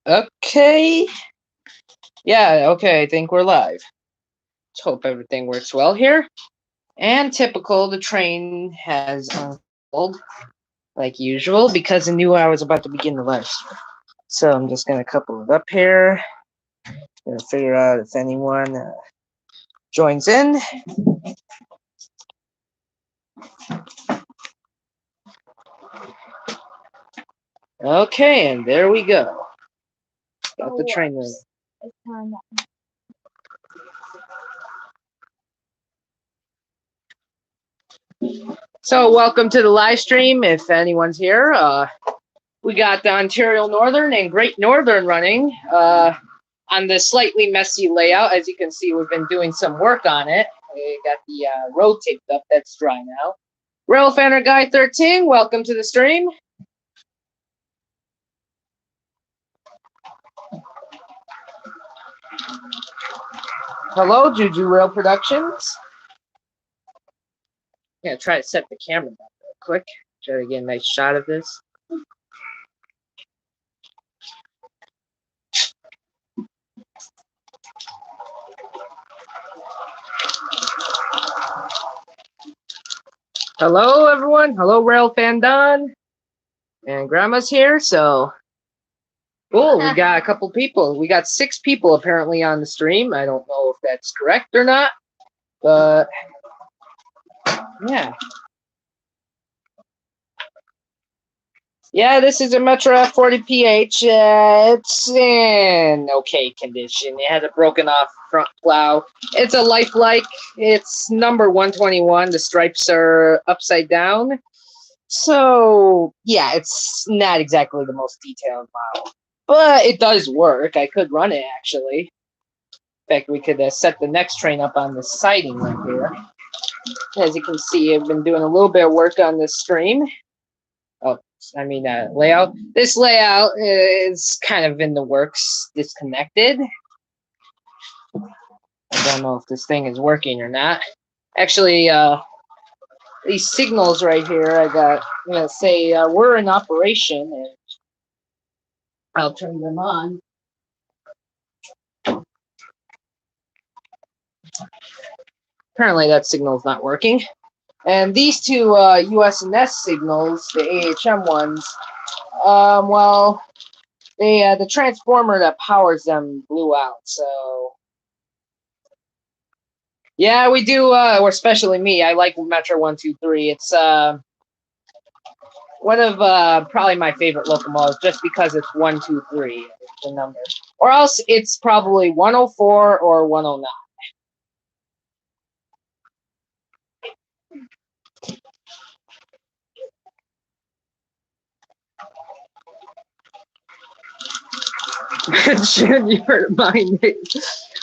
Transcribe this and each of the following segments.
Okay. Yeah, okay, I think we're live. Let's hope everything works well here. And typical, the train has unfolded like usual because I knew I was about to begin the live stream. So I'm just gonna couple it up here. Gonna figure out if anyone joins in. Okay, and there we go. Got the train running. So welcome to the live stream. If anyone's here, we got the Ontario Northern and Great Northern running on this slightly messy layout. As you can see, we've been doing some work on it. We got the road taped up. That's dry now. Rail Fanner Guy 13, welcome to the stream. Hello, Juju Rail Productions. I'm gonna try to set the camera up real quick. Try to get a nice shot of this. Hello, everyone. Hello, Rail Fan Don. And Grandma's here, so cool. We got a couple people. We got 6 people apparently on the stream. I don't know if that's correct or not, but yeah. Yeah, this is a Metro F40PH. It's in okay condition. It has a broken off front plow. It's a lifelike. It's number 121. The stripes are upside down. So, yeah, it's not exactly the most detailed model. But it does work. I could run it, actually. In fact, we could set the next train up on the siding right here. As you can see, I've been doing a little bit of work on this stream. Layout. This layout is kind of in the works, disconnected. I don't know if this thing is working or not. Actually, these signals right here, I'm gonna say we're in operation, and I'll turn them on. Apparently that signal is not working. And these two USNS signals, the AHM ones, well, the transformer that powers them blew out, so yeah, we do, or especially me, I like Metro 123. It's one of probably my favorite locomotives just because it's 123, the number. Or else it's probably 104 or 109. Shouldn't you remind me?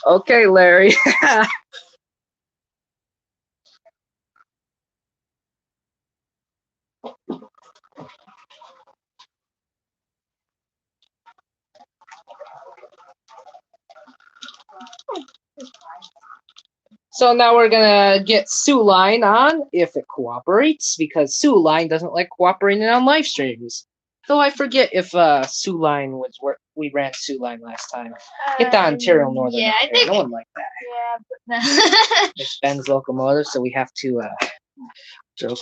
Okay, Larry. So now we're gonna get Sue Line on if it cooperates, because Sue Line doesn't like cooperating on live streams. Though I forget if Sue Line was where we ran Sue Line last time. Get the Ontario Northern. Yeah, I think no one liked that. Yeah. It's Ben's locomotive, so we have to joke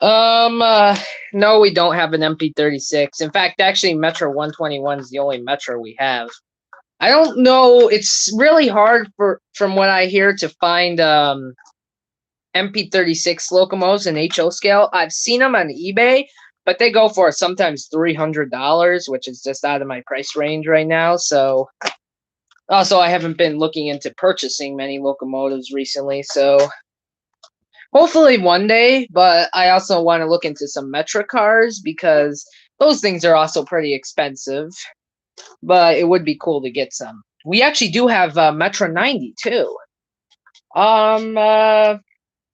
around. No, we don't have an MP36. In fact, actually, Metro 121 is the only Metro we have. I don't know. It's really hard from what I hear to find MP36 locomotives in HO scale. I've seen them on eBay, but they go for sometimes $300, which is just out of my price range right now. So, also, I haven't been looking into purchasing many locomotives recently. So, hopefully one day. But I also want to look into some Metra cars because those things are also pretty expensive. But it would be cool to get some. We actually do have Metro 90 too.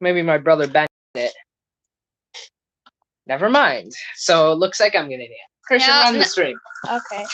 Maybe my brother Ben did it. Never mind. So it looks like I'm gonna do it. Christian, Yeah, run the stream. Okay.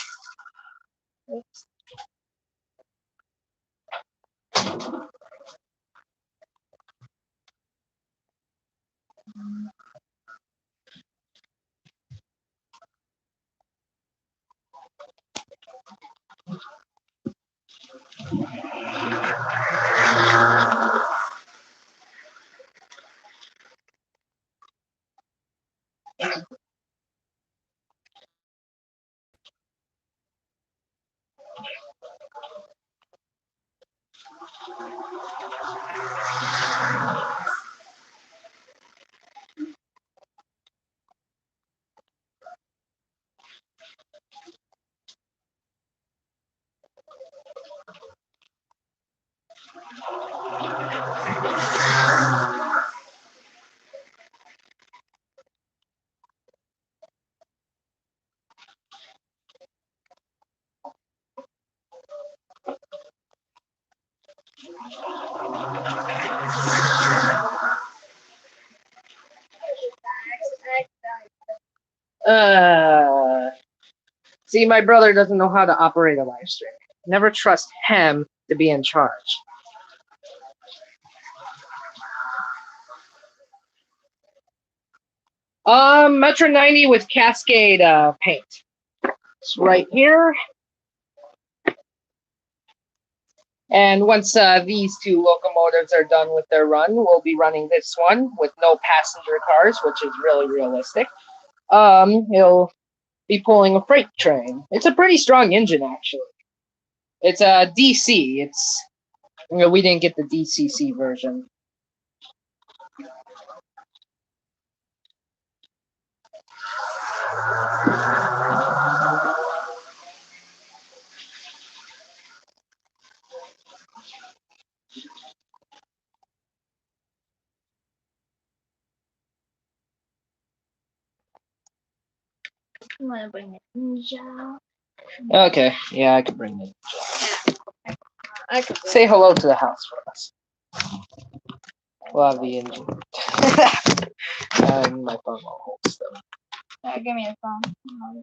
See, my brother doesn't know how to operate a live stream. Never trust him to be in charge. Metro 90 with Cascade paint. It's right here. And once these two locomotives are done with their run, we'll be running this one with no passenger cars, which is really realistic. It'll be pulling a freight train. It's a pretty strong engine, actually. It's a DC. It's, you know, we didn't get the DCC version. You want to bring the ninja? Okay, yeah, I can bring it. I could Say hello to the house for us. We'll have the engine. My phone won't hold stuff. give me a phone.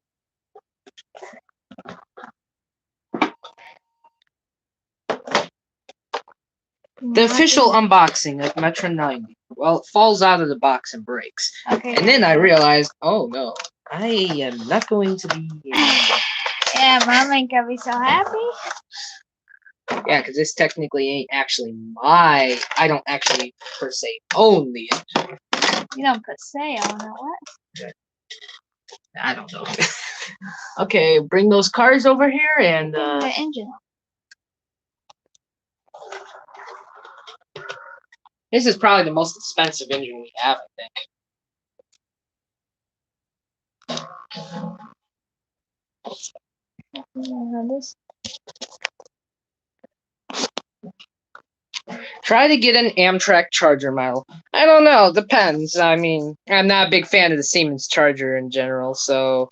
The official unboxing of Metro 90. Well, it falls out of the box and breaks. Okay. And then I realized, oh no, I am not going to be here. Yeah, Mom ain't gonna be so happy. Yeah, because this technically ain't actually I don't actually, per se, own the engine. You don't put say on it, what? I don't know. Okay, bring those cars over here and, Bring the engine. this is probably the most expensive engine we have, I think. This. Try to get an Amtrak Charger model. I don't know, depends. I mean, I'm not a big fan of the Siemens Charger in general, so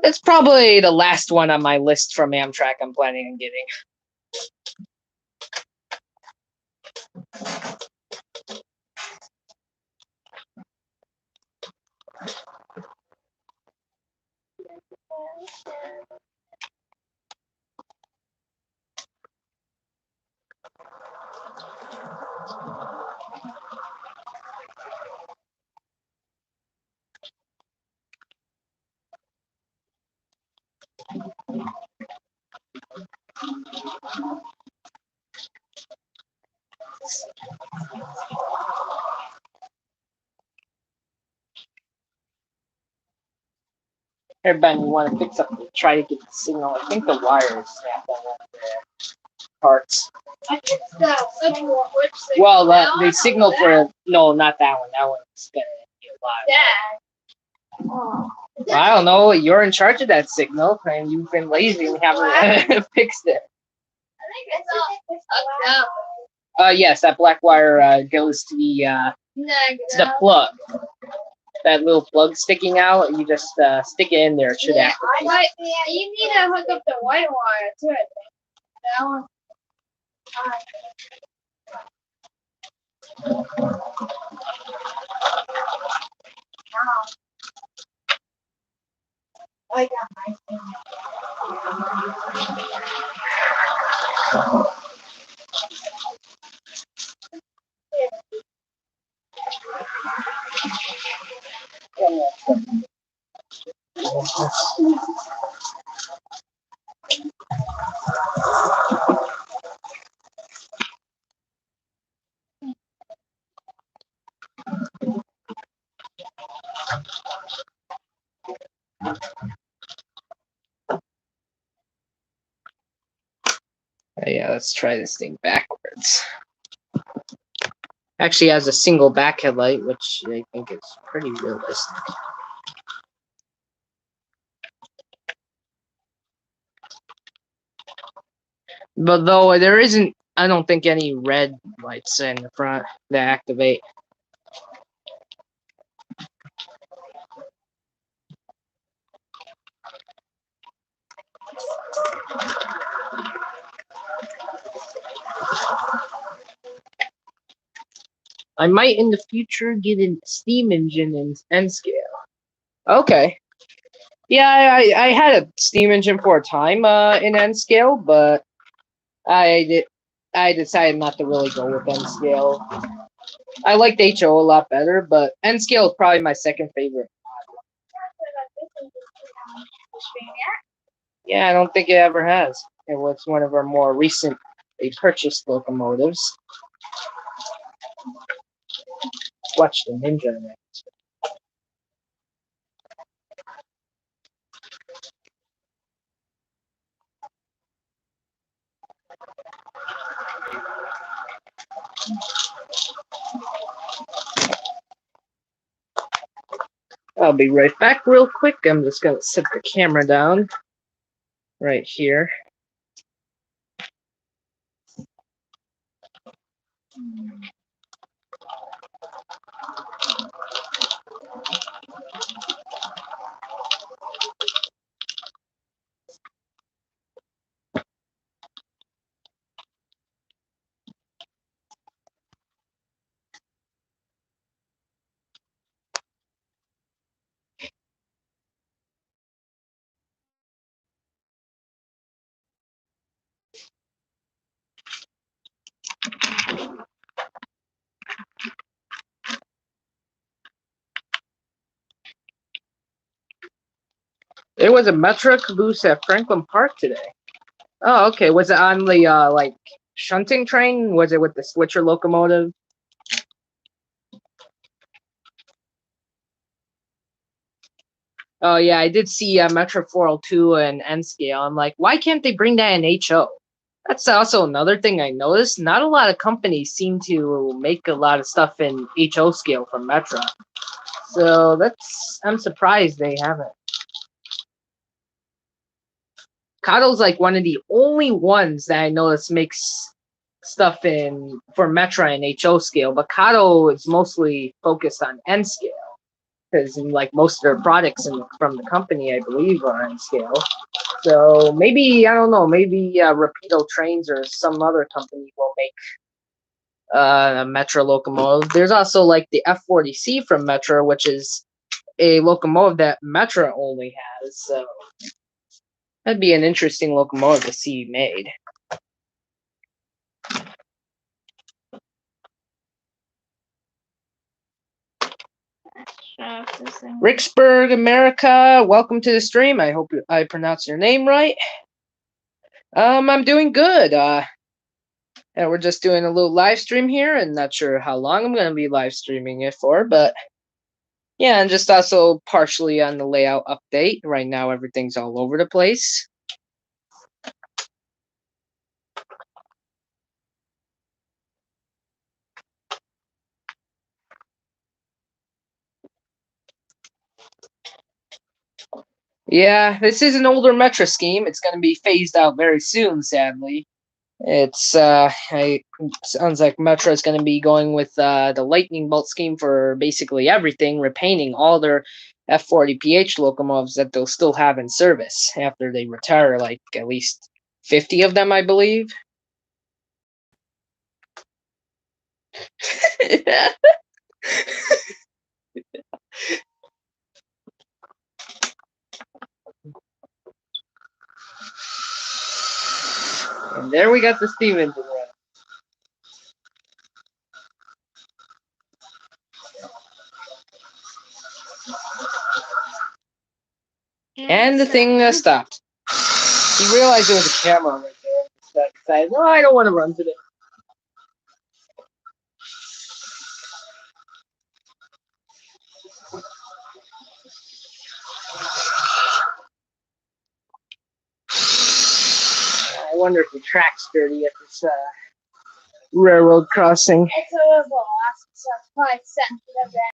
it's probably the last one on my list from Amtrak I'm planning on getting. Here, Ben, you want to fix up, try to get the signal. I think the wire is snapped on one of the parts. I think so. Which signal? Well, the signal for, no, not that one. That one's going to be live. Dad. Oh. Well, I don't know. You're in charge of that signal, and you've been lazy and haven't fixed it. I think it's all up. Yes, that black wire goes to the plug. That little plug sticking out, you just stick it in there. It should activate. You need to hook up the white wire too, I think. That one. I got my thing. Yeah, let's try this thing backwards. Actually has a single back headlight, which I think is pretty realistic. But though there isn't, I don't think any red lights in the front that activate. I might in the future get a steam engine in N scale. Okay. Yeah, I had a steam engine for a time in N scale, but I decided not to really go with N scale. I liked HO a lot better, but N scale is probably my second favorite. Yeah, I don't think it ever has. It was one of our more recent purchased locomotives. Watch the Ninja in it. I'll be right back real quick. I'm just going to set the camera down right here. There was a Metro caboose at Franklin Park today. Oh, okay. Was it on the like shunting train? Was it with the switcher locomotive? Oh yeah, I did see Metro 402 and N scale. I'm like, why can't they bring that in HO? That's also another thing I noticed. Not a lot of companies seem to make a lot of stuff in HO scale for Metro. So I'm surprised they haven't. Kato's like one of the only ones that I notice makes stuff in for Metra and HO scale, but Kato is mostly focused on N scale because like most of their products from the company, I believe, are N scale. So maybe I don't know, maybe Rapido Trains or some other company will make a Metra locomotive. There's also like the F40C from Metra, which is a locomotive that Metra only has. So that'd be an interesting locomotive to see made. Ricksburg, America, welcome to the stream. I hope I pronounced your name right. I'm doing good. And we're just doing a little live stream here, and not sure how long I'm gonna be live streaming it for, but yeah, and just also partially on the layout update. Right now, everything's all over the place. Yeah, this is an older Metra scheme. It's going to be phased out very soon, sadly. It's sounds like Metra is going to be going with the lightning bolt scheme for basically everything, repainting all their F40PH locomotives that they'll still have in service after they retire, like at least 50 of them, I believe. And there we got the steam engine running. And the thing stopped. He realized there was a camera right there. So I decided, no, I don't want to run today. wonder if the track's dirty at this railroad crossing. It's a little lost, so it's probably sensitive that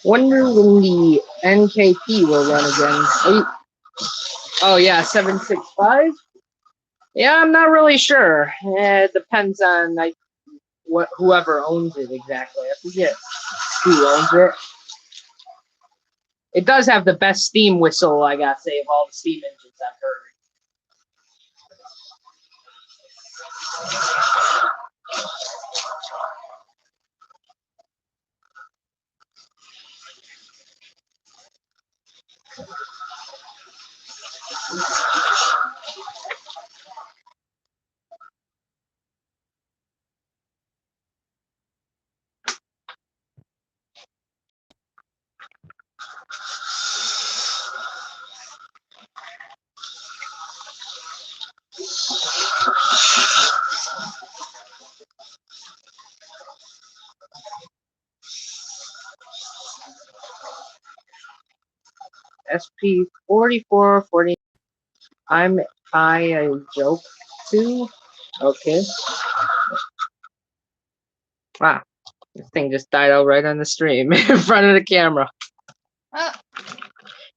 Wonder when the NKP will run again. Oh yeah, 765. Yeah, I'm not really sure. It depends on like whoever owns it exactly. I forget who owns it. It does have the best steam whistle, I gotta say, of all the steam engines I've heard. SP 4440. I a joke too. Okay. Wow, this thing just died out right on the stream in front of the camera. Oh.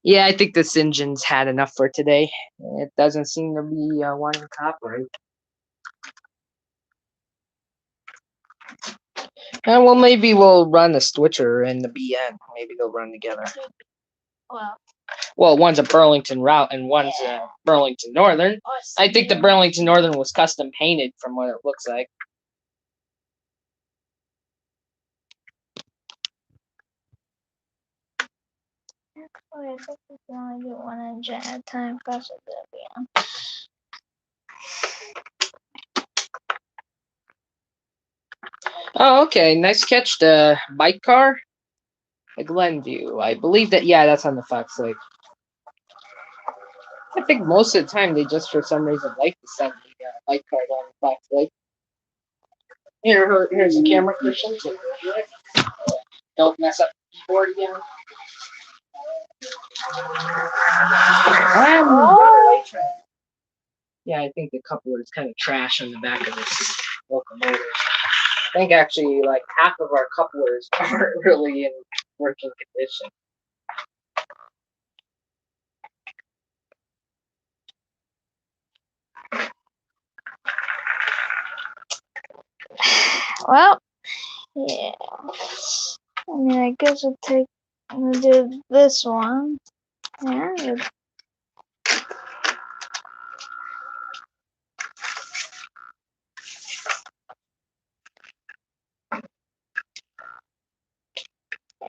Yeah, I think this engine's had enough for today. It doesn't seem to be wanting to cooperate. Well, maybe we'll run the Switcher and the BN. Maybe they'll run together. Well, one's a Burlington route and one's a Burlington Northern. I think the Burlington Northern was custom painted from what it looks like. I think we can only do one engine at a time because of the BM. Oh, okay. Nice catch. The bike car. The Glenview. I believe that, yeah, that's on the Fox Lake. I think most of the time they just, for some reason, like to send the bike car down the Fox Lake. Here's the camera, Christian. Don't mess up the keyboard again. Yeah, I think the coupler is kind of trash on the back of this locomotive. I think actually like half of our couplers aren't really in working condition. Well, yeah. I mean, I guess I'm gonna do this one. Yeah.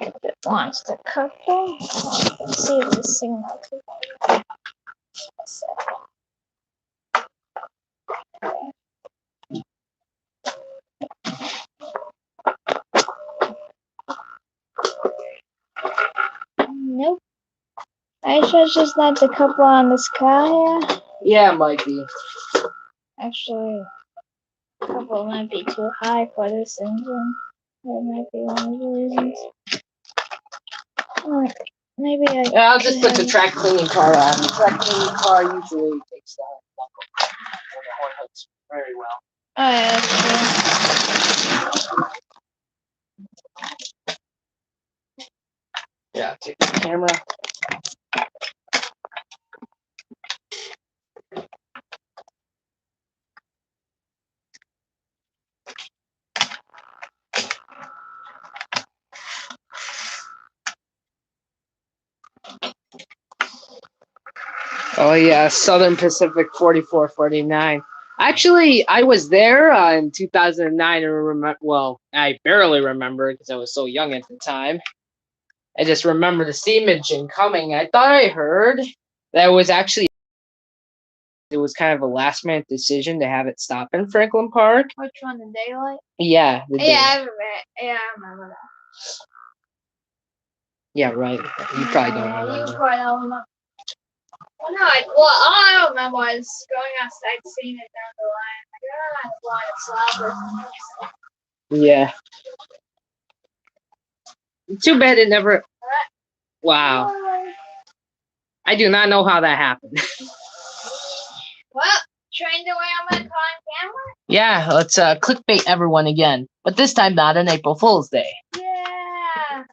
If it wants to couple, let's see if the signal can. Nope. I should just let the couple on the sky here. Yeah, it might be. Actually, the couple might be too high for this engine. That might be one of the reasons. Alright, maybe I. Yeah, I'll just put the track cleaning car on. The track cleaning car usually takes the horn hooks very well. Oh, yeah, that's true. Yeah, take the camera. Oh yeah, Southern Pacific 4449. Actually, I was there in 2009. I barely remember because I was so young at the time. I just remember the steam engine coming. I thought I heard that it was kind of a last minute decision to have it stop in Franklin Park. Which one, the daylight? Yeah. I remember that. Yeah, right. You probably don't remember. You probably don't remember. Well, no, all I don't remember was going outside, seeing it down the line. Like, flying slower. Yeah. Too bad it never. Wow. I do not know how that happened. Well, trying the way I'm gonna call on camera? Yeah, let's clickbait everyone again. But this time not on April Fool's Day. Yeah.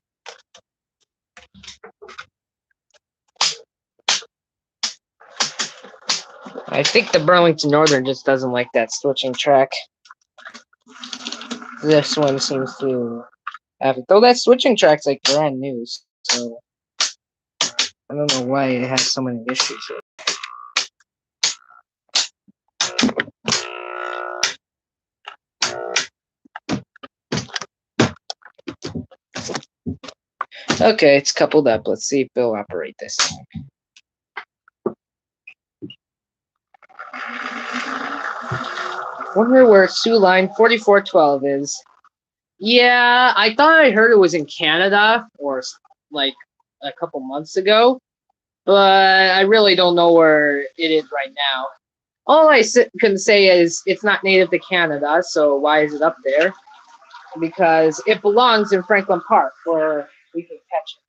I think the Burlington Northern just doesn't like that switching track. This one seems to have it. Though that switching track's like brand new, so I don't know why it has so many issues with it. Okay, it's coupled up. Let's see if it'll operate this time. Wonder where Sioux Line 4412 is. Yeah, I thought I heard it was in Canada or like a couple months ago, but I really don't know where it is right now. All I can say is it's not native to Canada, so why is it up there? Because it belongs in Franklin Park, where we can catch it.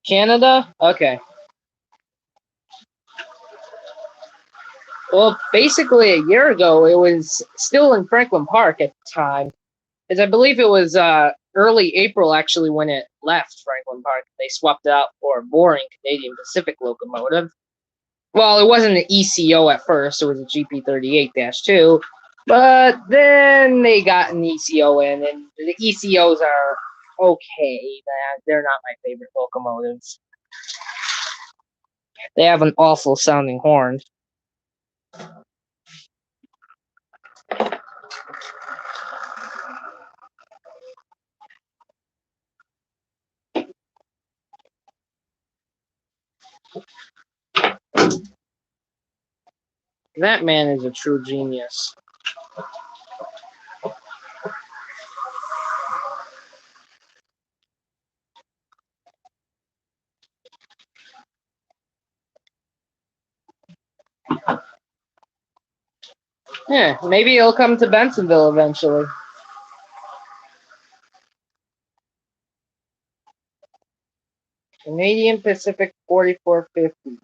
Canada? Okay. Well, basically a year ago, it was still in Franklin Park at the time, because I believe it was early April actually when it left Franklin Park. They swapped it out for a boring Canadian Pacific locomotive. Well, it wasn't an ECO at first; it was a GP38-2, but then they got an ECO in, and the ECOs are okay. They're not my favorite locomotives. They have an awful sounding horn. That man is a true genius. Yeah, maybe he'll come to Bensenville eventually. Canadian Pacific 4450.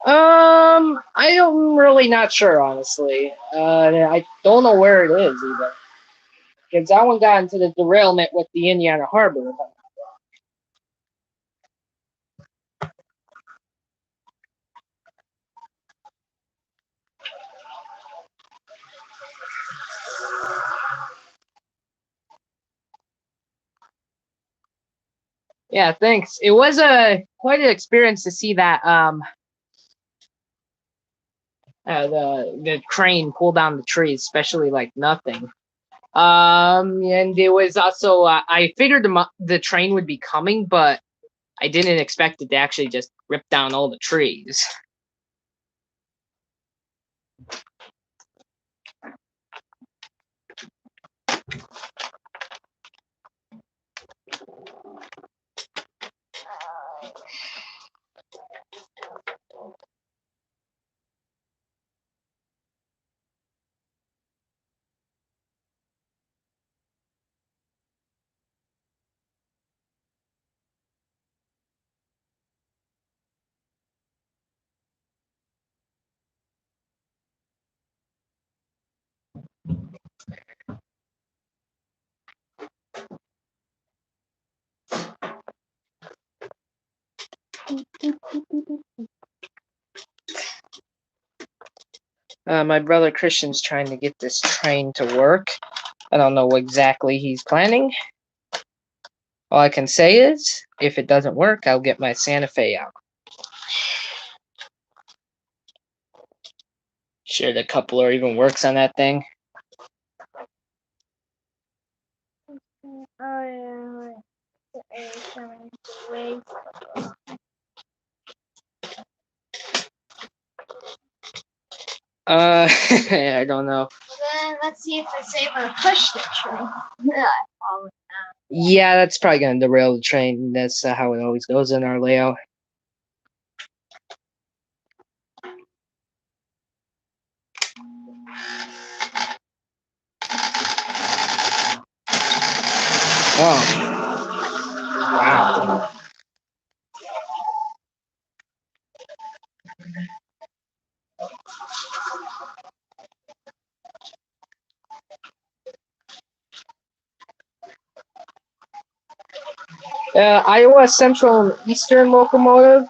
I'm really not sure, honestly. I don't know where it is either. Because that one got into the derailment with the Indiana Harbor. Yeah, thanks. It was quite an experience to see that the crane pull down the trees, especially like nothing. And it was also I figured the train would be coming, but I didn't expect it to actually just rip down all the trees. My brother Christian's trying to get this train to work. I don't know what exactly he's planning. All I can say is, if it doesn't work, I'll get my Santa Fe out. Sure, the coupler even works on that thing. Oh yeah. I don't know. then let's see if it's able to push the tree. Yeah, falling down. Yeah, that's probably gonna derail the train. That's how it always goes in our layout. Oh, wow. Iowa Central and Eastern locomotive.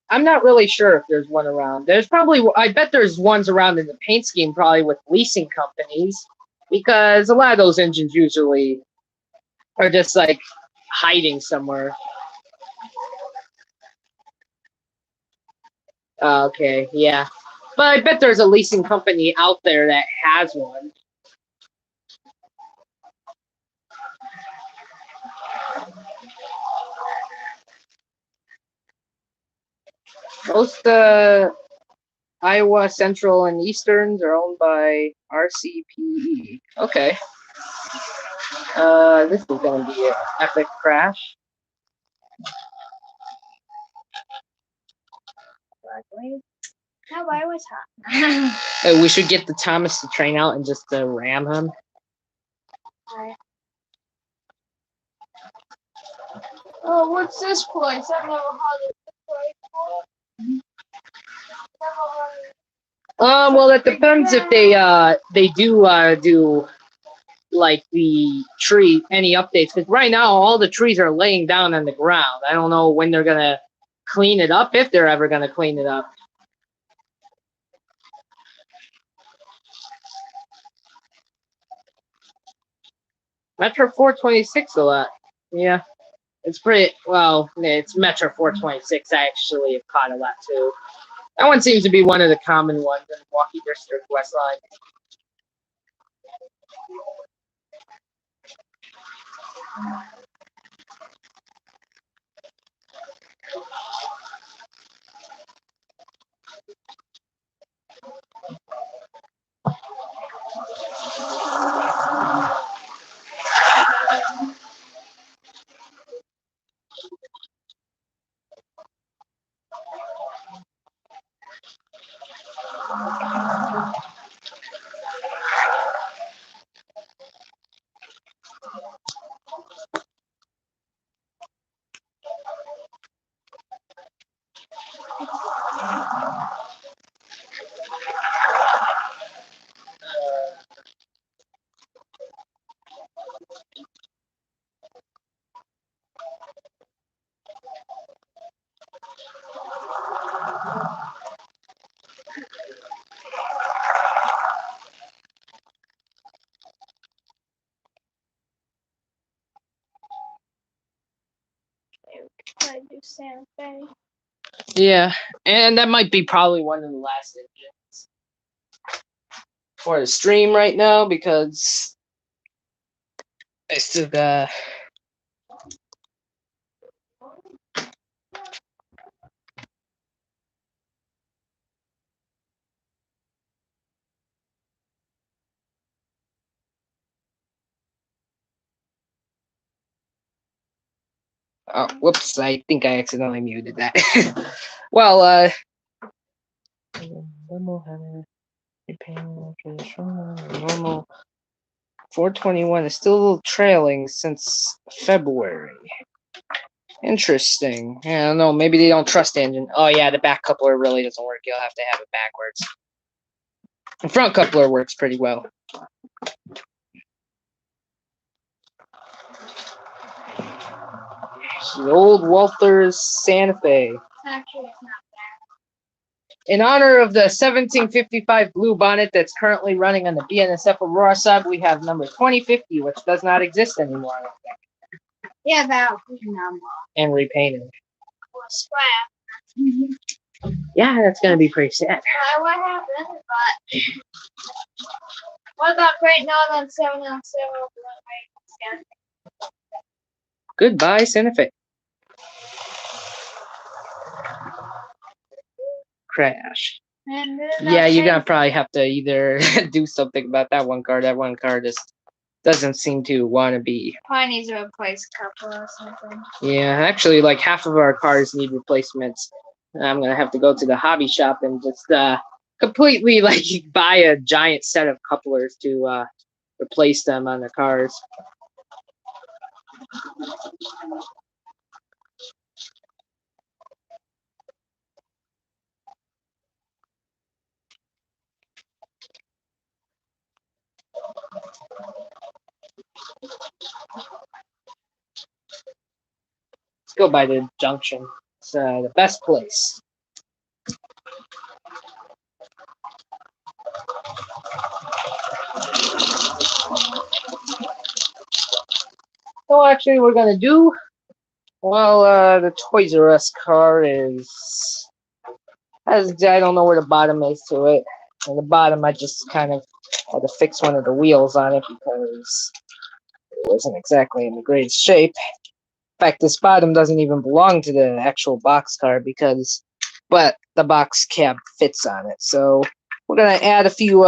I'm not really sure if there's one around. There's probably, I bet there's ones around in the paint scheme, probably with leasing companies, because a lot of those engines usually are just like hiding somewhere. Okay, yeah. But I bet there's a leasing company out there that has one. Most Iowa Central and Easterns are owned by RCPE. Okay. This is going to be an epic crash. No, I was hot. We should get the Thomas the Train out and just ram him. Oh, what's this place? I've never heard of this place before. Well, it depends if they do like the tree any updates, because right now all the trees are laying down on the ground. I don't know when they're gonna clean it up, if they're ever gonna clean it up. Metro 426 a lot. Yeah. It's pretty, well, it's Metro 426. I actually have caught a lot too. That one seems to be one of the common ones in Milwaukee District West Line. I do Santa Fe. Yeah, and that might be probably one of the last engines for the stream right now, because I still got. Oh, whoops! I think I accidentally muted that. Well, normal 421 is still a little trailing since February. Interesting. I don't know. Maybe they don't trust the engine. Oh yeah, the back coupler really doesn't work. You'll have to have it backwards. The front coupler works pretty well. The old Walters Santa Fe. Actually, it's not In honor of the 1755 Blue Bonnet that's currently running on the BNSF Aurora side, we have number 2050, which does not exist anymore. I don't think, yeah, that number and repainted. was scrap. Yeah, that's gonna be pretty sad. What happened? But what about Great Northern 707? Goodbye, Santa Fe. Crash. And Yeah, you're gonna probably have to either do something about that one card. That one card just doesn't seem to want to be. Probably needs to replace a couple or something. Yeah, actually, like half of our cars need replacements. I'm gonna have to go to the hobby shop and just completely like buy a giant set of couplers to replace them on the cars. Let's go by the junction. It's the best place. So actually, we're gonna do. Well, the Toys R Us car is as I don't know where the bottom is to it. And the bottom, I just kind of had to fix one of the wheels on it because it wasn't exactly in the greatest shape. In fact, this bottom doesn't even belong to the actual box car but the box cab fits on it. So we're gonna add a few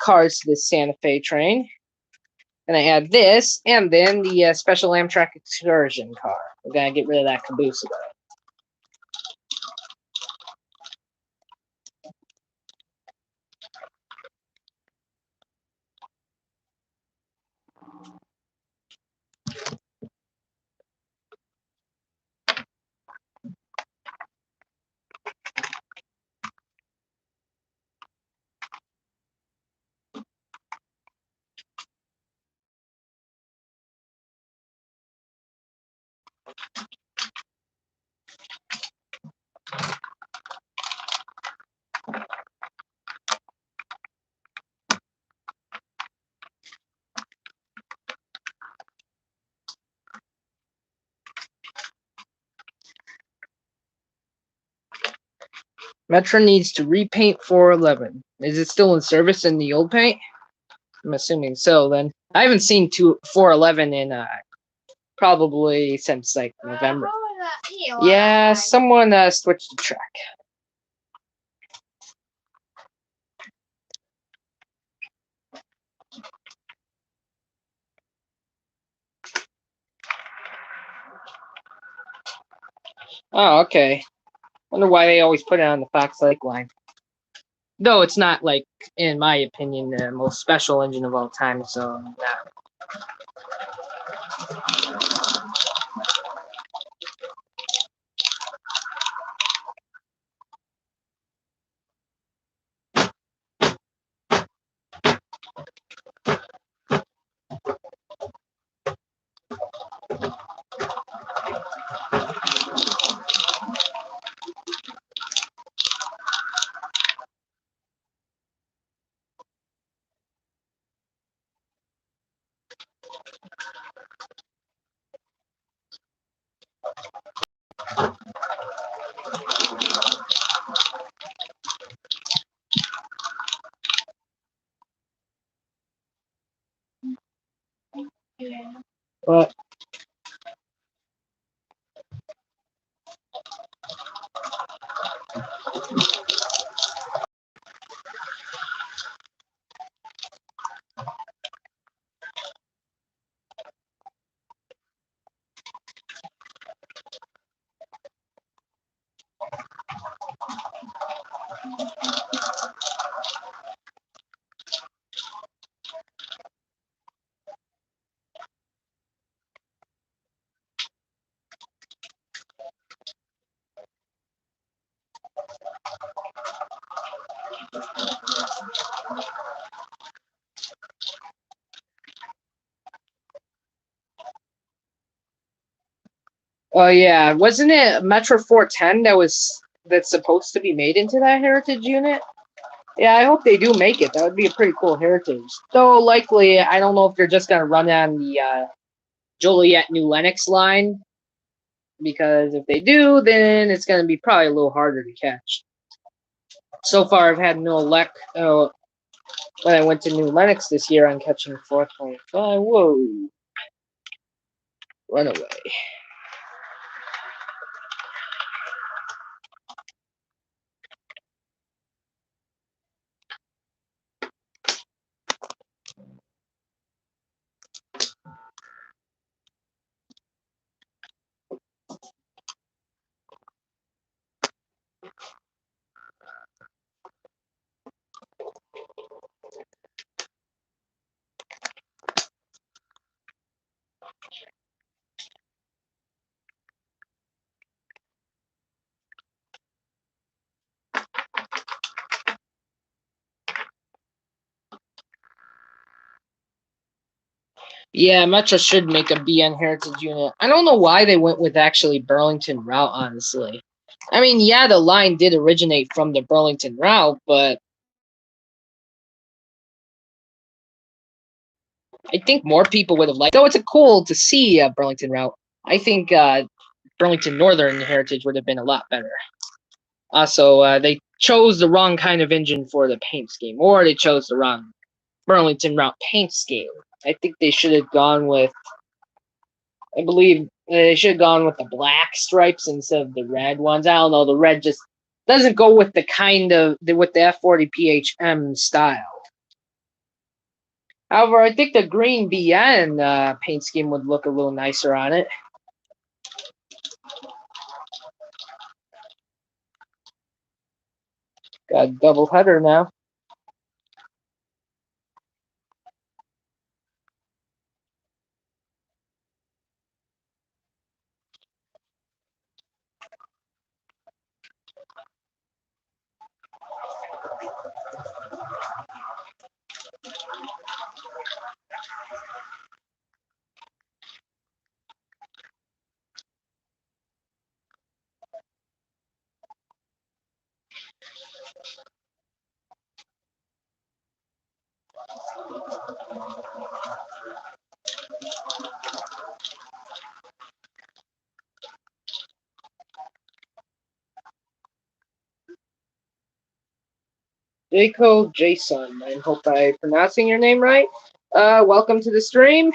cars to this Santa Fe train. Gonna add this, and then the special Amtrak Excursion car. We're gonna get rid of that caboose though. Metro needs to repaint 411. Is it still in service in the old paint? I'm assuming so. Then I haven't seen 411 in probably since like November. Yeah, someone switched the track. Oh, okay. Wonder why they always put it on the Fox Lake line. Though it's not, like, in my opinion, the most special engine of all time, so nah. Yeah. But yeah, wasn't it Metro 410 that's supposed to be made into that heritage unit? Yeah, I hope they do make it. That would be a pretty cool heritage. Though likely, I don't know if they're just gonna run on the Joliet New Lenox line, because if they do, then it's gonna be probably a little harder to catch. So far, I've had no luck when I went to New Lenox this year on catching 4.5. Whoa, run away. Yeah, Metro should make a BN Heritage unit. I don't know why they went with actually Burlington route, honestly. I mean, yeah, the line did originate from the Burlington route, but I think more people would have liked. Though it's a cool to see a Burlington route. I think Burlington Northern Heritage would have been a lot better. Also, they chose the wrong kind of engine for the paint scheme, or they chose the wrong Burlington route paint scheme. I think they should have gone with. I believe they should have gone with the black stripes instead of the red ones. I don't know. The red just doesn't go with the kind of with the F40 PHM style. However, I think the green BN paint scheme would look a little nicer on it. Got a double header now. Jaco Jason, I hope I'm pronouncing your name right. Welcome to the stream.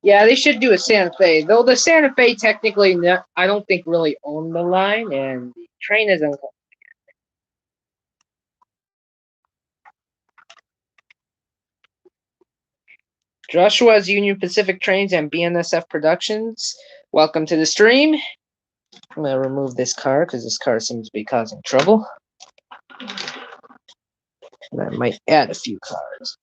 Yeah, they should do a Santa Fe, though the Santa Fe technically, I don't think really owned the line, and the train is uncomfortable. Joshua's Union Pacific Trains and BNSF Productions. Welcome to the stream. I'm going to remove this car because this car seems to be causing trouble. And I might add a few cars.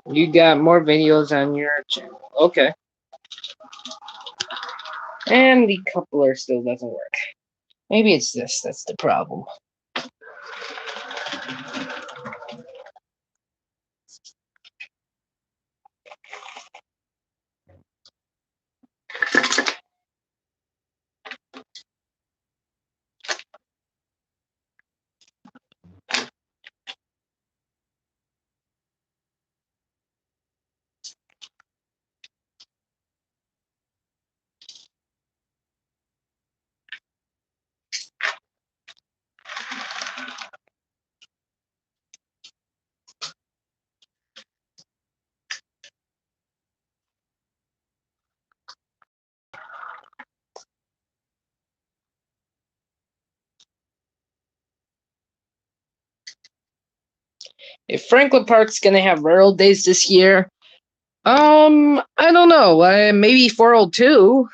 You got more videos on your channel. Okay. And the coupler still doesn't work. Maybe it's this that's the problem. If Franklin Park's gonna have Railroad Days this year, I don't know. Maybe 402,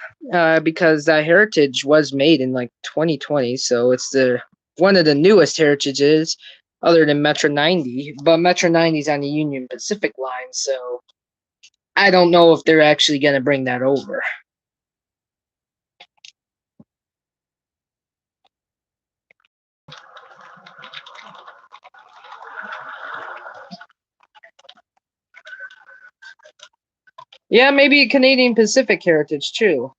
because that Heritage was made in like 2020, so it's the one of the newest Heritages, other than Metro 90. But Metro 90 is on the Union Pacific line, so I don't know if they're actually gonna bring that over. Yeah, maybe Canadian Pacific Heritage too.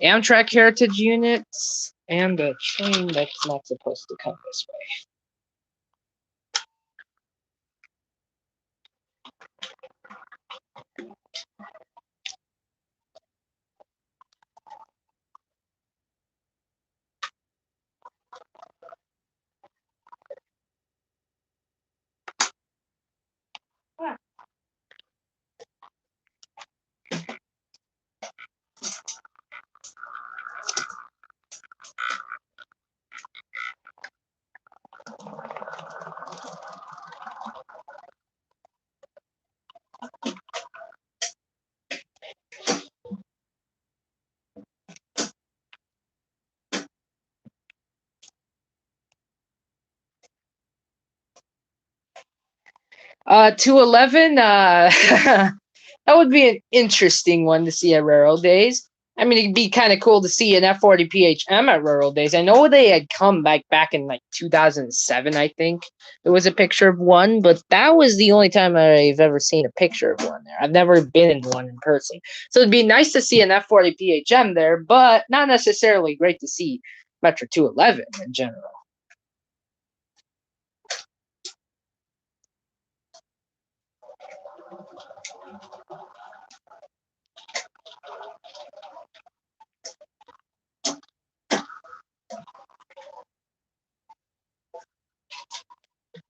Amtrak Heritage units and a train that's not supposed to come this way. 211. That would be an interesting one to see at Raro Days. I mean, it'd be kind of cool to see an F40 PHM at Rural Days. I know they had come back in like 2007, I think. There was a picture of one, but that was the only time I've ever seen a picture of one there. I've never been in one in person. So it'd be nice to see an F40 PHM there, but not necessarily great to see Metro 211 in general.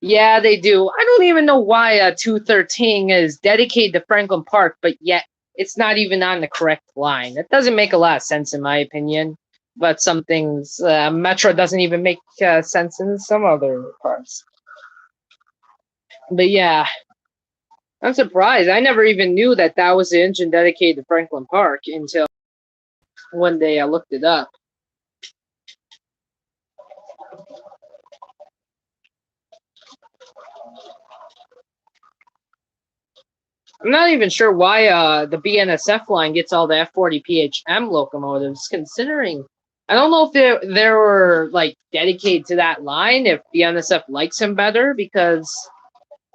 Yeah, they do. I don't even know why 213 is dedicated to Franklin Park, but yet it's not even on the correct line. That doesn't make a lot of sense, in my opinion. But some things, Metro doesn't even make sense in some other parts. But yeah, I'm surprised. I never even knew that that was the engine dedicated to Franklin Park until one day I looked it up. I'm not even sure why the BNSF line gets all the F40 PHM locomotives, considering I don't know if they were like dedicated to that line, if BNSF likes him better, because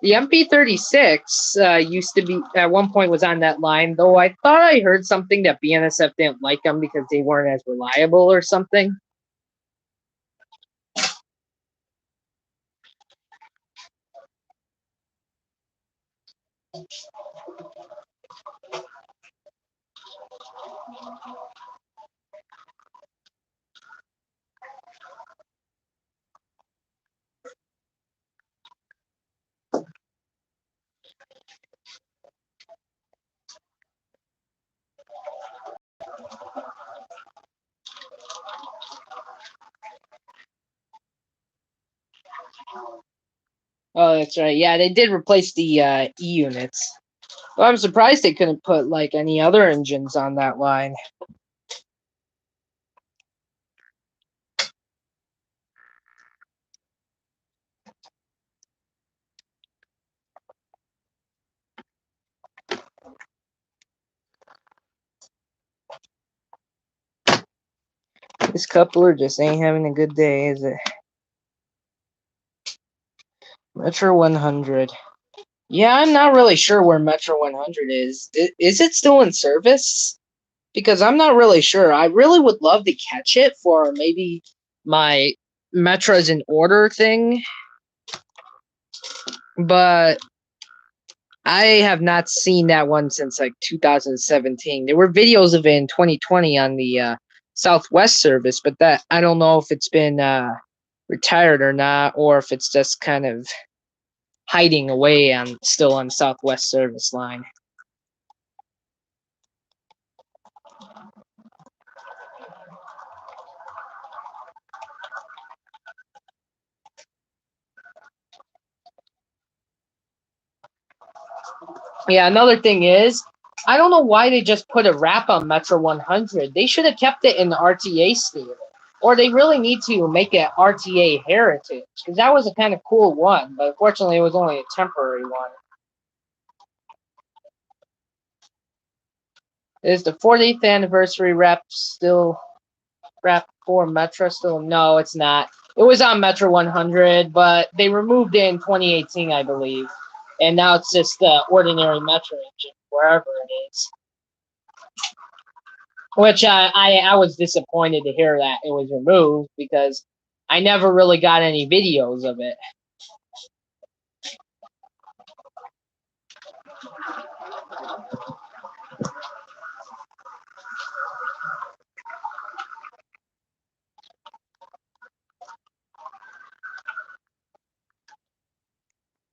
the MP36 used to be at one point was on that line, though I thought I heard something that BNSF didn't like them because they weren't as reliable or something. Oh, that's right. Yeah, they did replace the E units. Well, I'm surprised they couldn't put like any other engines on that line. This coupler just ain't having a good day, is it? Metro 100. Yeah, I'm not really sure where Metro 100 is. Is it still in service? Because I'm not really sure. I really would love to catch it for maybe my Metro's in order thing, but I have not seen that one since like 2017. There were videos of it in 2020 on the Southwest service, but that I don't know if it's been retired or not, or if it's just kind of hiding away on still on Southwest service line. Yeah, another thing is, I don't know why they just put a wrap on Metro 100. They should have kept it in the RTA stable. Or they really need to make it RTA heritage, because that was a kind of cool one, but unfortunately it was only a temporary one. Is the 40th anniversary wrap still wrap for Metro still? No, it's not. It was on Metro 100, but they removed it in 2018, I believe. And now it's just the ordinary Metro engine, wherever it is. Which I was disappointed to hear that it was removed, because I never really got any videos of it.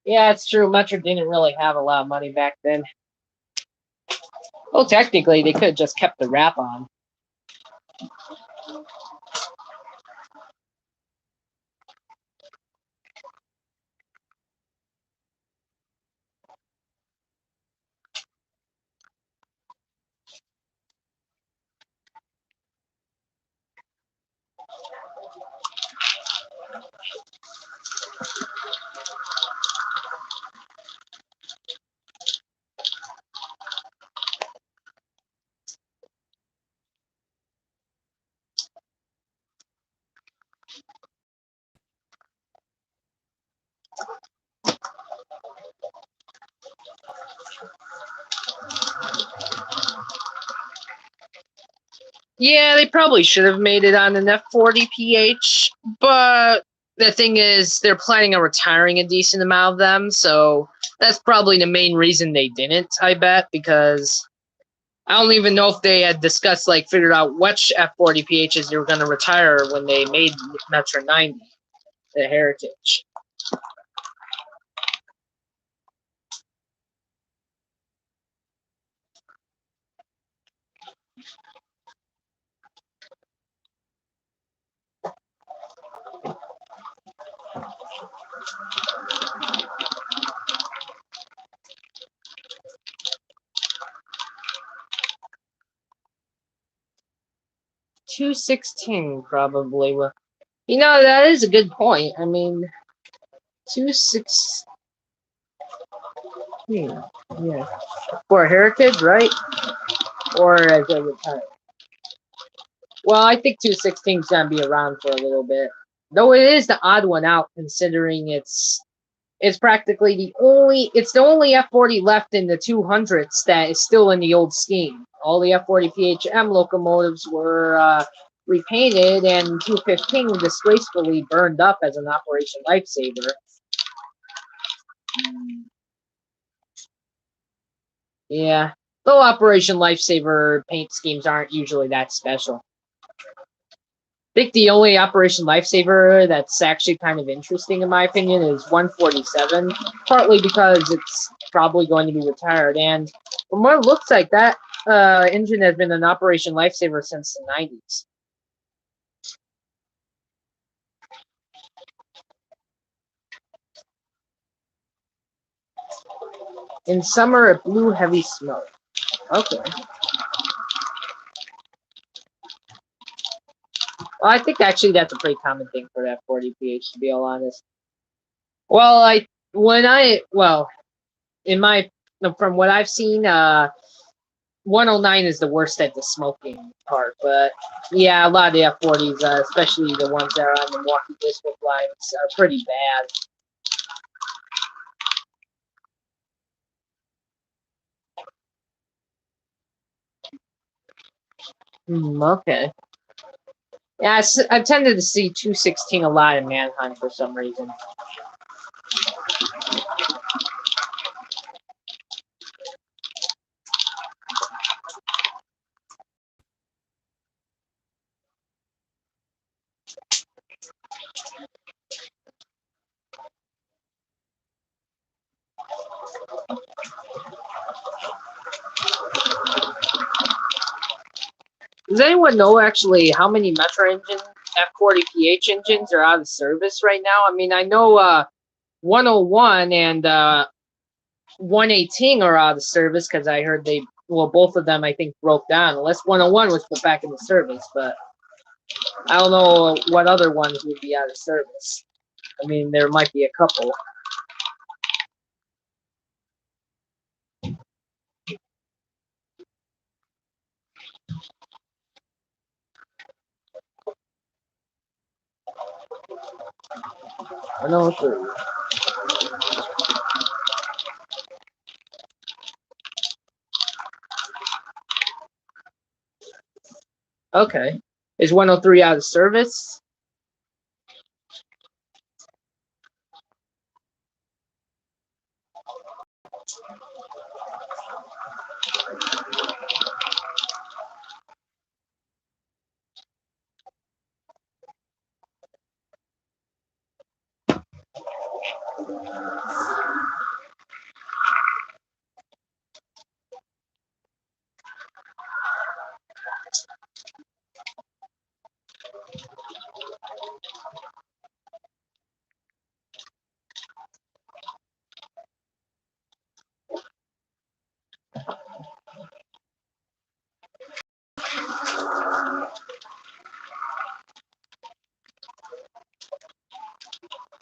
Yeah, it's true. Metro didn't really have a lot of money back then. Well, technically, they could have just kept the wrap on. Yeah, they probably should have made it on an F40 PH, but the thing is, they're planning on retiring a decent amount of them, so that's probably the main reason they didn't, I bet, because I don't even know if they had discussed, like, figured out which F40 PHs they were going to retire when they made Metro 90, the Heritage. $216 probably. Well, you know, that is a good point. I mean, 216. Yeah. For a Heritage, right? Or as a retire. Well, I think 216 is gonna be around for a little bit. Though it is the odd one out considering it's practically the only F40 left in the 200s that is still in the old scheme. All the F40 PHM locomotives were repainted, and 215 disgracefully burned up as an Operation Lifesaver. Yeah, though Operation Lifesaver paint schemes aren't usually that special. I think the only Operation Lifesaver that's actually kind of interesting, in my opinion, is 147. Partly because it's probably going to be retired, and from what it looks like, that engine has been an Operation Lifesaver since the 90s. In summer, it blew heavy smoke. Okay. Well, I think actually that's a pretty common thing for that 40 PH, to be all honest. Well, in my from what I've seen, 109 is the worst at the smoking part, but yeah, a lot of the F40s, especially the ones that are on the Milwaukee District lines, are pretty bad. Okay. Yeah, I've tended to see 216 a lot in Manhunt for some reason. Does anyone know actually how many Metro engine F40 PH engines are out of service right now? I mean, I know 101 and 118 are out of service because I heard both of them I think broke down, unless 101 was put back into service, but I don't know what other ones would be out of service. I mean, there might be a couple. I know three. Okay. Is 103 out of service?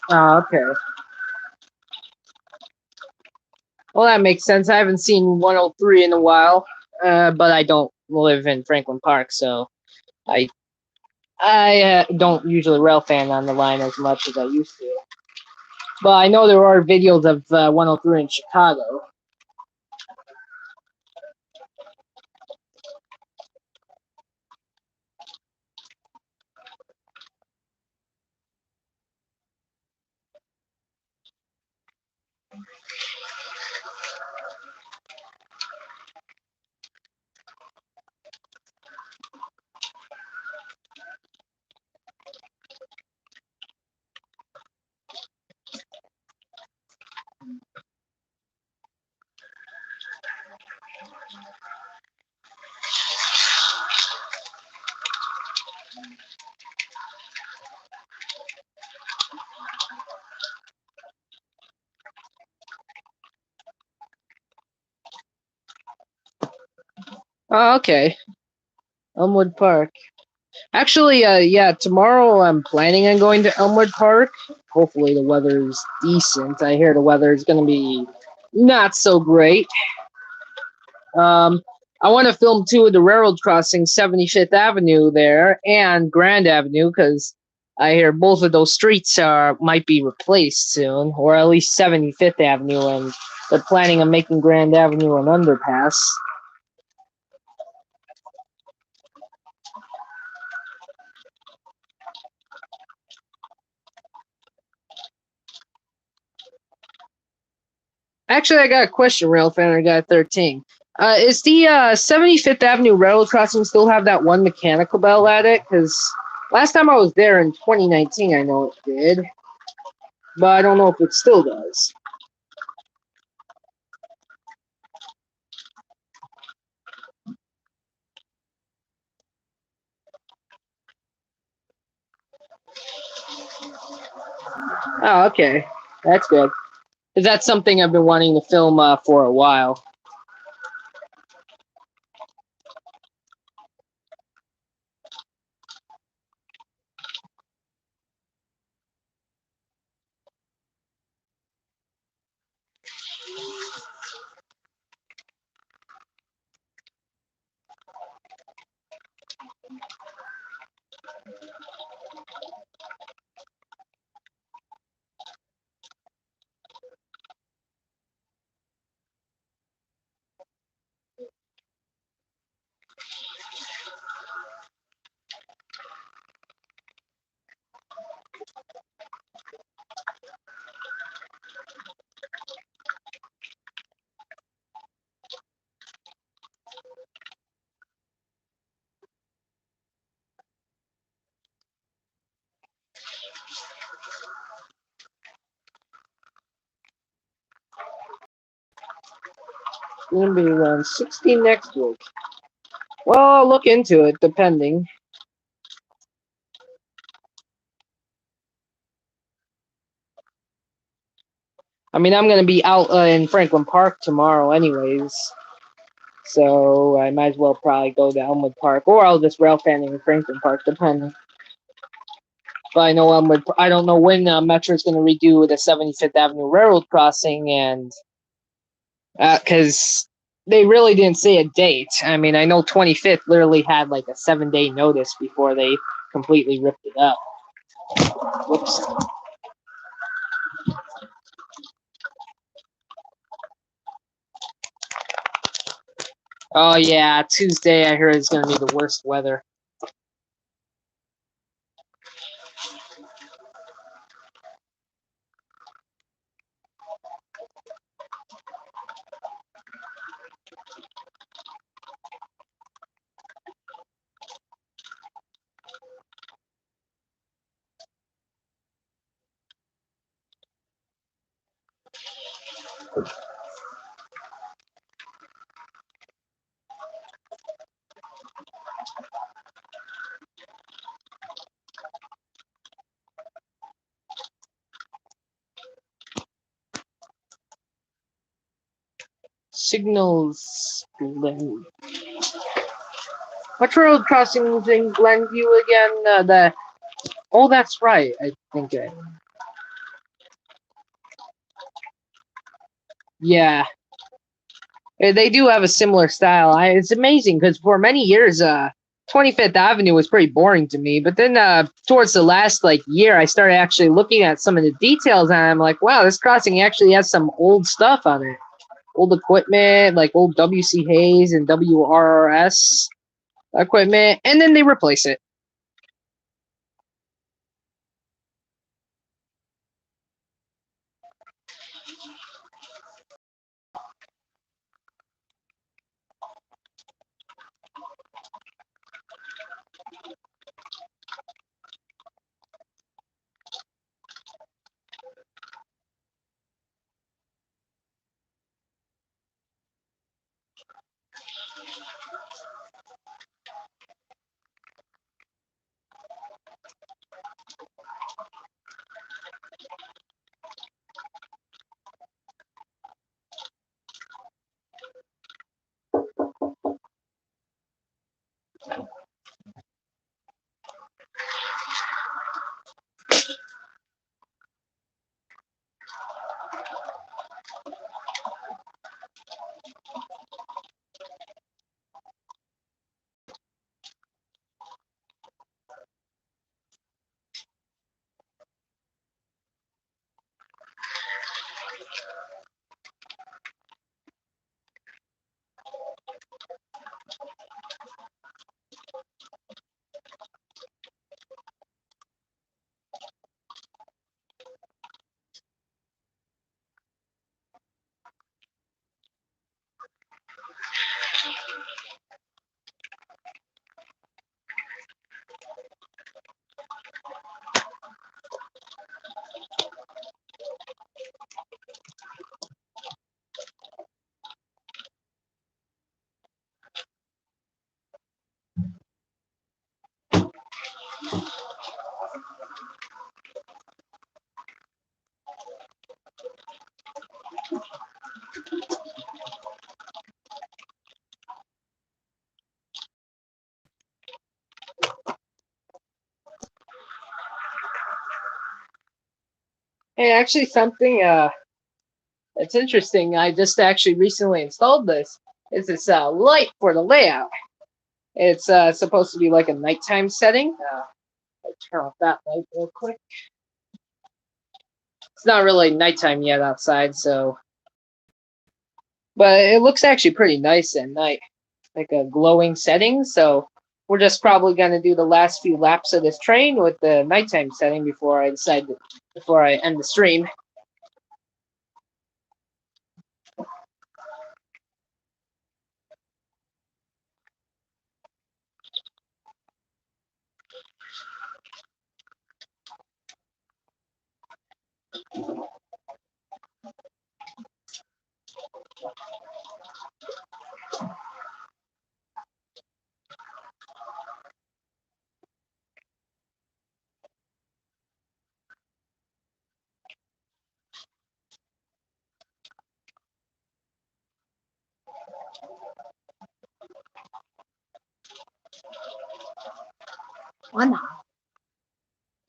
Oh, okay. Well, that makes sense. I haven't seen 103 in a while, but I don't live in Franklin Park, so I I don't usually rail fan on the line as much as I used to. But I know there are videos of 103 in Chicago. Oh, okay. Elmwood Park. Actually, yeah, tomorrow I'm planning on going to Elmwood Park. Hopefully the weather is decent. I hear the weather is going to be not so great. Um, I want to film two of the railroad crossings, 75th Avenue there and Grand Avenue, because I hear both of those streets might be replaced soon, or at least 75th Avenue, and they're planning on making Grand Avenue an underpass. Actually, I got a question, Rail Fan. I got 13. Is the 75th Avenue Railroad Crossing still have that one mechanical bell at it? Because last time I was there in 2019, I know it did, but I don't know if it still does. Oh, okay. That's good. 'Cause that's something I've been wanting to film for a while. It's gonna be around 16 next week. Well, I'll look into it, depending. I mean, I'm gonna be out in Franklin Park tomorrow, anyways. So I might as well probably go to Elmwood Park, or I'll just rail fan in Franklin Park, depending. But I know Elmwood. I don't know when Metro's going to redo the 75th Avenue Railroad crossing, and because they really didn't say a date. I mean, I know 25th literally had like a 7-day notice before they completely ripped it up. Whoops. Oh yeah, Tuesday I heard it's going to be the worst weather. Signals. What road crossings in Glenview again? The Oh, that's right. I think yeah. They do have a similar style. It's amazing because for many years, 25th Avenue was pretty boring to me. But then towards the last like year, I started actually looking at some of the details, and I'm like, wow, this crossing actually has some old stuff on it, old equipment, like old WC Hayes and WRRS equipment, and then they replace it. Hey, actually, something that's interesting. I just actually recently installed this. Is this light for the layout? It's supposed to be like a nighttime setting. I'll turn off that light real quick. It's not really nighttime yet outside, so but it looks actually pretty nice at night, like a glowing setting. So we're just probably gonna do the last few laps of this train with the nighttime setting before I end the stream.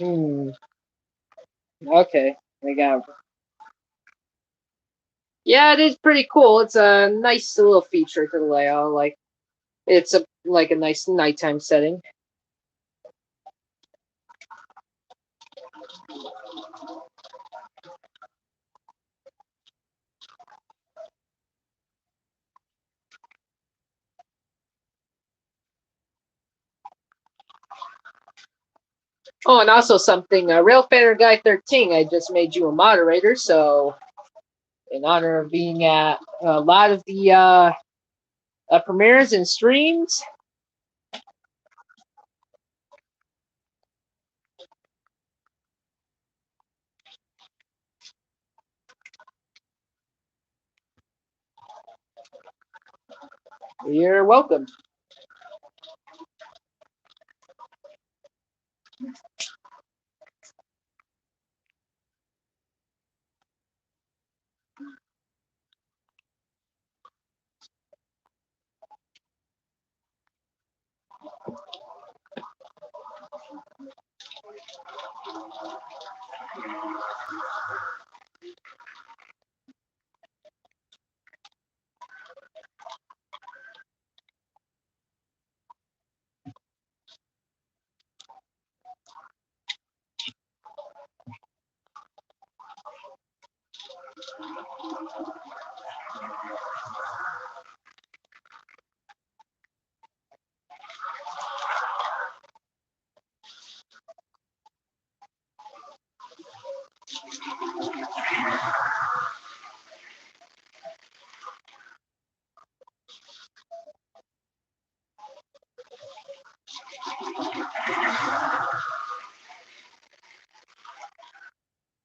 Hmm. Okay. I got. Yeah, it is pretty cool. It's a nice little feature to the layout. Like it's a nice nighttime setting. Oh, and also something, Railfanner Guy 13, I just made you a moderator, so in honor of being at a lot of the premieres and streams. You're welcome.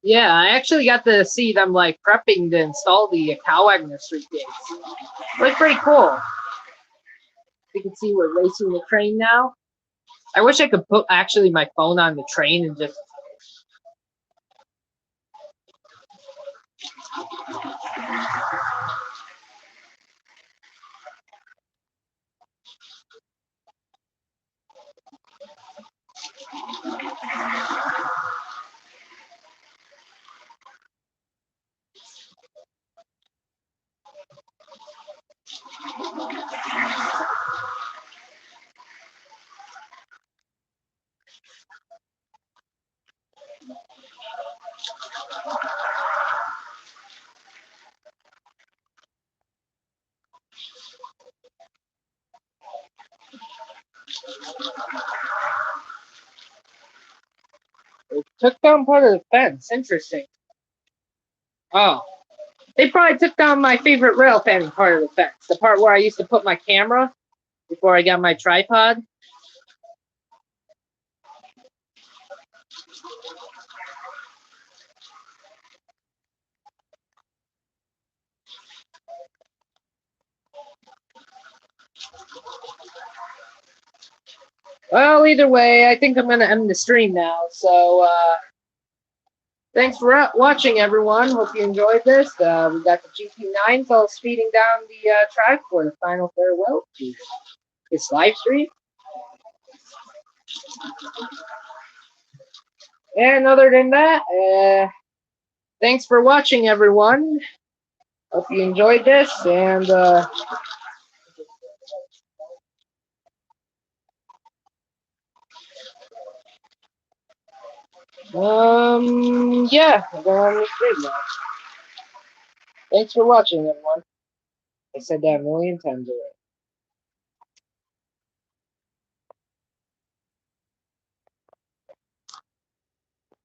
Yeah, I actually got to see them like prepping to install the Cow Wagner Street gates. Look pretty cool. You can see we're racing the train now. I wish I could put actually my phone on the train and just. It took down part of the fence. Interesting. Oh, they probably took down my favorite rail fanning part of the fence, the part where I used to put my camera before I got my tripod. Well, either way, I think I'm going to end the stream now. So, Thanks for watching, everyone. Hope you enjoyed this. We got the GT9 all speeding down the track for the final farewell to this live stream. And other than that, thanks for watching, everyone. Hope you enjoyed this, and yeah, we're on the stream now. Thanks for watching, everyone. I said that a million times already.